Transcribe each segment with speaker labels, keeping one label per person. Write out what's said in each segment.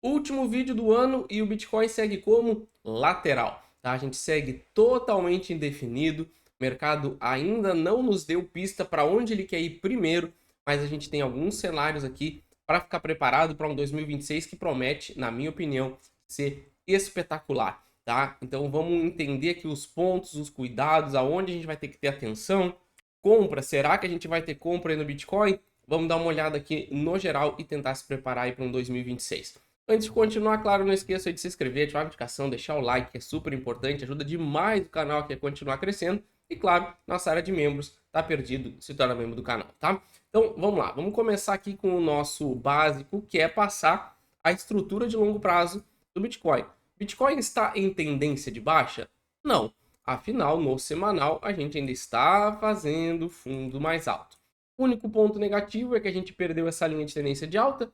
Speaker 1: Último vídeo do ano e o Bitcoin segue como lateral, tá? A gente segue totalmente indefinido. O mercado ainda não nos deu pista para onde ele quer ir primeiro, mas a gente tem alguns cenários aqui para ficar preparado para um 2026 que promete, na minha opinião, ser espetacular, tá? Então vamos entender aqui os pontos, os cuidados, aonde a gente vai ter que ter atenção. Compra, será que a gente vai ter compra aí no Bitcoin? Vamos dar uma olhada aqui no geral e tentar se preparar aí para um 2026. Antes de continuar, claro, não esqueça de se inscrever, ativar a notificação, deixar o like, que é super importante, ajuda demais o canal aqui a continuar crescendo. E claro, nossa área de membros, tá perdido, se torna membro do canal, tá? Então, vamos lá, vamos começar aqui com o nosso básico, que é passar a estrutura de longo prazo do Bitcoin. Bitcoin está em tendência de baixa? Não. Afinal, no semanal, a gente ainda está fazendo fundo mais alto. O único ponto negativo é que a gente perdeu essa linha de tendência de alta,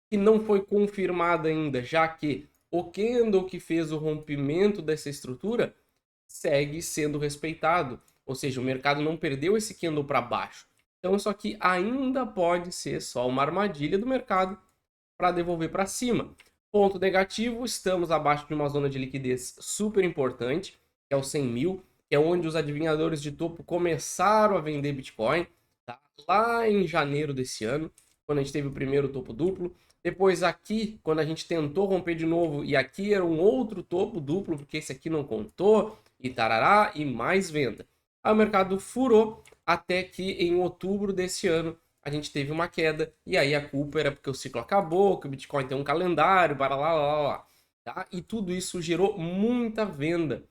Speaker 1: que não foi confirmada ainda, já que o candle que fez o rompimento dessa estrutura segue sendo respeitado, ou seja, o mercado não perdeu esse candle para baixo. Então isso aqui ainda pode ser só uma armadilha do mercado para devolver para cima. Ponto negativo, estamos abaixo de uma zona de liquidez super importante, que é o 100 mil, que é onde os adivinhadores de topo começaram a vender Bitcoin, tá? Lá em janeiro desse ano, quando a gente teve o primeiro topo duplo. Depois aqui, quando a gente tentou romper de novo, e aqui era um outro topo duplo, porque esse aqui não contou, e tarará, e mais venda. Aí o mercado furou, até que em outubro desse ano, a gente teve uma queda, e aí a culpa era porque o ciclo acabou, que o Bitcoin tem um calendário, para lá, tá? E tudo isso gerou muita venda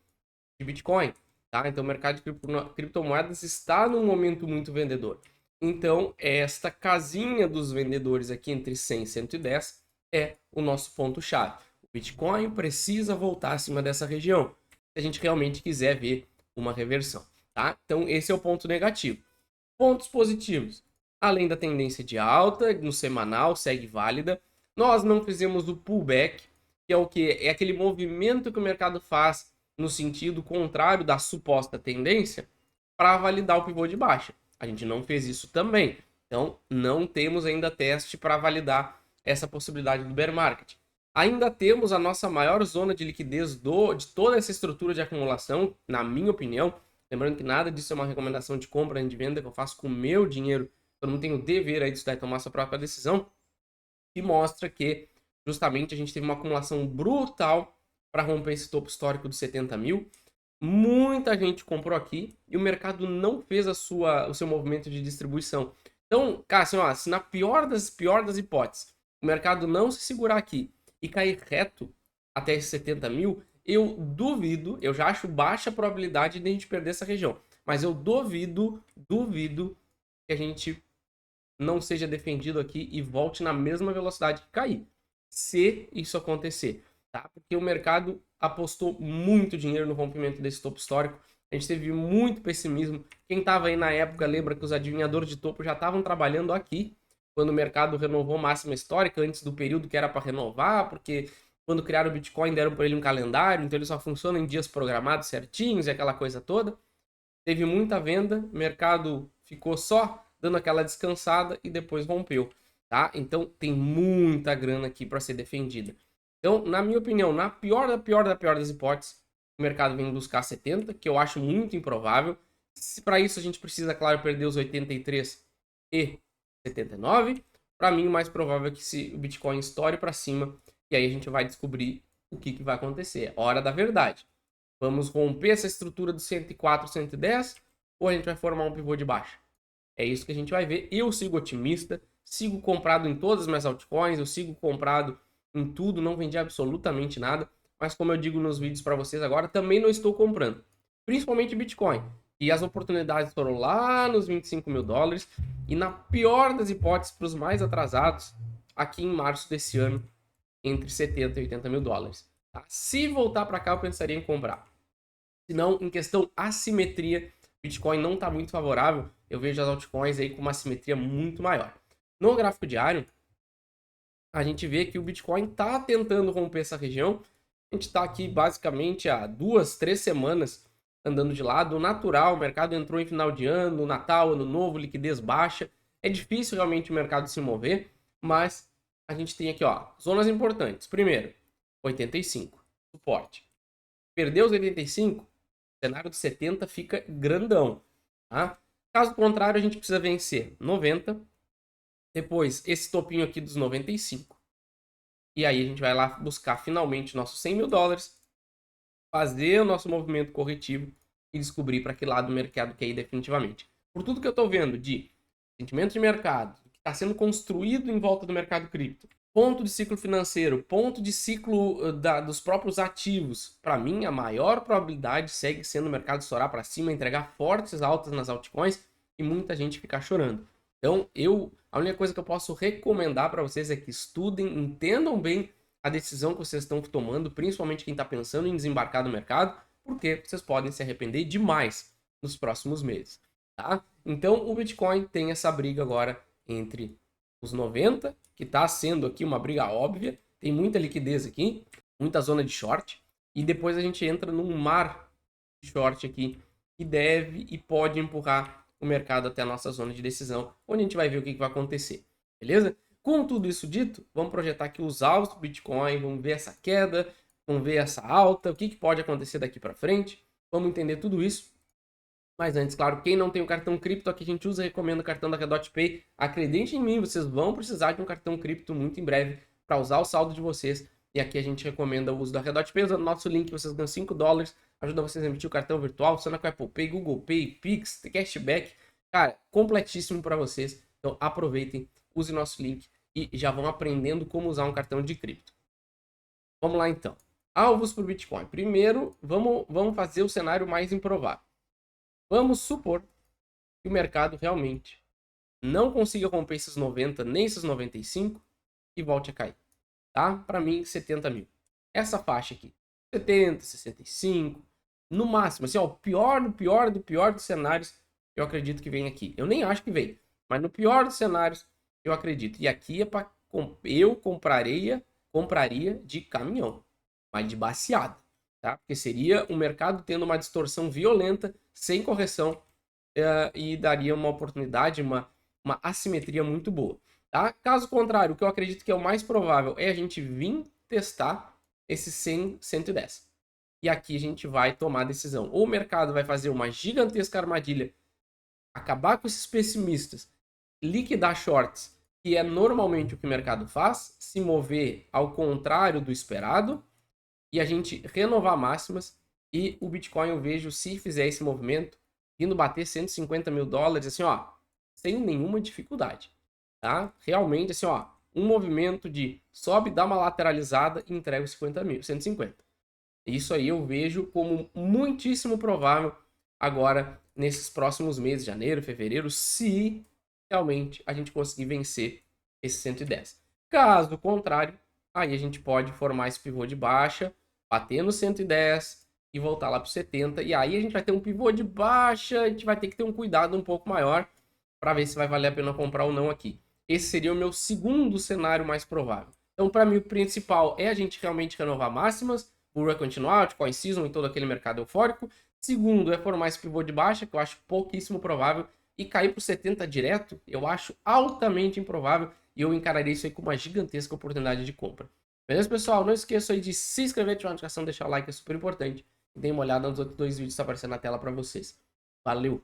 Speaker 1: de Bitcoin, tá? Então o mercado de criptomoedas está num momento muito vendedor. Então, esta casinha dos vendedores aqui entre 100 e 110 é o nosso ponto-chave. O Bitcoin precisa voltar acima dessa região, se a gente realmente quiser ver uma reversão, tá? Então, esse é o ponto negativo. Pontos positivos. Além da tendência de alta, no semanal, segue válida. Nós não fizemos o pullback, que é o que? É aquele movimento que o mercado faz no sentido contrário da suposta tendência para validar o pivô de baixa. A gente não fez isso também. Então, não temos ainda teste para validar essa possibilidade do bear market. Ainda temos a nossa maior zona de liquidez de toda essa estrutura de acumulação, na minha opinião. Lembrando que nada disso é uma recomendação de compra nem de venda, que eu faço com o meu dinheiro. Eu não tenho o dever aí de estudar e tomar sua própria decisão. E mostra que justamente a gente teve uma acumulação brutal para romper esse topo histórico dos 70 mil. Muita gente comprou aqui e o mercado não fez o seu movimento de distribuição. Então, cara, assim, ó, se na pior das hipóteses o mercado não se segurar aqui e cair reto até esses 70 mil, eu duvido, eu já acho baixa a probabilidade de a gente perder essa região. Mas eu duvido que a gente não seja defendido aqui e volte na mesma velocidade que cair. Se isso acontecer, tá? Porque o mercado apostou muito dinheiro no rompimento desse topo histórico. A gente teve muito pessimismo. Quem estava aí na época lembra que os adivinhadores de topo já estavam trabalhando aqui, quando o mercado renovou máxima histórica, antes do período que era para renovar, porque quando criaram o Bitcoin deram para ele um calendário, então ele só funciona em dias programados certinhos e aquela coisa toda. Teve muita venda, o mercado ficou só dando aquela descansada e depois rompeu, tá? Então tem muita grana aqui para ser defendida. Então, na minha opinião, na pior das hipóteses, o mercado vem buscar 70, que eu acho muito improvável. Para isso a gente precisa, claro, perder os 83 e 79. Para mim, o mais provável é que se o Bitcoin estoure para cima e aí a gente vai descobrir o que vai acontecer. Hora da verdade. Vamos romper essa estrutura do 104, 110 ou a gente vai formar um pivô de baixa? É isso que a gente vai ver. Eu sigo otimista, sigo comprado em todas as minhas altcoins, eu sigo comprado em tudo, não vendi absolutamente nada. Mas como eu digo nos vídeos para vocês agora, também não estou comprando. Principalmente Bitcoin. E as oportunidades foram lá nos 25 mil dólares. E na pior das hipóteses, para os mais atrasados, aqui em março desse ano, entre 70 e 80 mil dólares. Tá? Se voltar para cá, eu pensaria em comprar. Se não, em questão assimetria, Bitcoin não está muito favorável. Eu vejo as altcoins aí com uma assimetria muito maior. No gráfico diário, a gente vê que o Bitcoin está tentando romper essa região. A gente está aqui basicamente há 2, 3 semanas andando de lado. O natural, o mercado entrou em final de ano, Natal, Ano Novo, liquidez baixa. É difícil realmente o mercado se mover, mas a gente tem aqui, ó, zonas importantes. Primeiro, 85, suporte. Perdeu os 85, o cenário de 70 fica grandão, tá? Caso contrário, a gente precisa vencer 90, depois esse topinho aqui dos 95. E aí a gente vai lá buscar finalmente nossos 100 mil dólares, fazer o nosso movimento corretivo e descobrir para que lado o mercado quer ir definitivamente. Por tudo que eu estou vendo de sentimento de mercado, que está sendo construído em volta do mercado cripto, ponto de ciclo financeiro, ponto de ciclo dos próprios ativos, para mim a maior probabilidade segue sendo o mercado estourar para cima, entregar fortes altas nas altcoins e muita gente ficar chorando. Então, a única coisa que eu posso recomendar para vocês é que estudem, entendam bem a decisão que vocês estão tomando, principalmente quem está pensando em desembarcar no mercado, porque vocês podem se arrepender demais nos próximos meses, tá? Então, o Bitcoin tem essa briga agora entre os 90, que está sendo aqui uma briga óbvia, tem muita liquidez aqui, muita zona de short, e depois a gente entra num mar de short aqui, que deve e pode empurrar o mercado até a nossa zona de decisão, onde a gente vai ver o que vai acontecer, beleza? Com tudo isso dito, vamos projetar aqui os altos do Bitcoin, vamos ver essa queda, vamos ver essa alta, o que pode acontecer daqui para frente, vamos entender tudo isso. Mas antes, claro, quem não tem o cartão cripto, aqui a gente usa e recomenda o cartão da Redot Pay. Acredite em mim, vocês vão precisar de um cartão cripto muito em breve para usar o saldo de vocês. E aqui a gente recomenda o uso da Redot Pay. Usando o nosso link, vocês ganham 5 dólares. Ajuda vocês a emitir o cartão virtual. Funciona com Apple Pay, Google Pay, Pix, cashback. Cara, completíssimo para vocês. Então aproveitem, use nosso link e já vão aprendendo como usar um cartão de cripto. Vamos lá então. Alvos para o Bitcoin. Primeiro, vamos fazer o cenário mais improvável. Vamos supor que o mercado realmente não consiga romper esses 90 nem esses 95 e volte a cair, tá? Para mim, 70 mil. Essa faixa aqui, 70, 65, no máximo, assim, ó, o pior dos cenários, eu acredito que vem aqui. Eu nem acho que vem, mas no pior dos cenários, eu acredito. E aqui é para eu compraria de caminhão, mas de baseada. Tá? Porque seria um mercado tendo uma distorção violenta, sem correção, e daria uma oportunidade, uma assimetria muito boa. Tá? Caso contrário, o que eu acredito que é o mais provável é a gente vir testar esse 100, 110. E aqui a gente vai tomar a decisão. Ou o mercado vai fazer uma gigantesca armadilha, acabar com esses pessimistas, liquidar shorts, que é normalmente o que o mercado faz, se mover ao contrário do esperado, e a gente renovar máximas, e o Bitcoin eu vejo, se fizer esse movimento, indo bater 150 mil dólares, assim, ó, sem nenhuma dificuldade, tá? Realmente, assim, ó, um movimento de sobe, dá uma lateralizada e entrega os 50 mil, 150. Isso aí eu vejo como muitíssimo provável agora, nesses próximos meses, janeiro, fevereiro, se realmente a gente conseguir vencer esse 110. Caso contrário, aí a gente pode formar esse pivô de baixa, bater no 110 e voltar lá para o 70. E aí a gente vai ter um pivô de baixa, a gente vai ter que ter um cuidado um pouco maior para ver se vai valer a pena comprar ou não aqui. Esse seria o meu segundo cenário mais provável. Então, para mim, o principal é a gente realmente renovar máximas, o continuar, altcoin season e todo aquele mercado eufórico. Segundo, é formar esse pivô de baixa, que eu acho pouquíssimo provável, e cair para o 70 direto, eu acho altamente improvável, e eu encararia isso aí com uma gigantesca oportunidade de compra. Beleza, pessoal? Não esqueça aí de se inscrever, ativar a notificação, deixar o like, é super importante. E dê uma olhada nos outros 2 vídeos que estão aparecendo na tela para vocês. Valeu!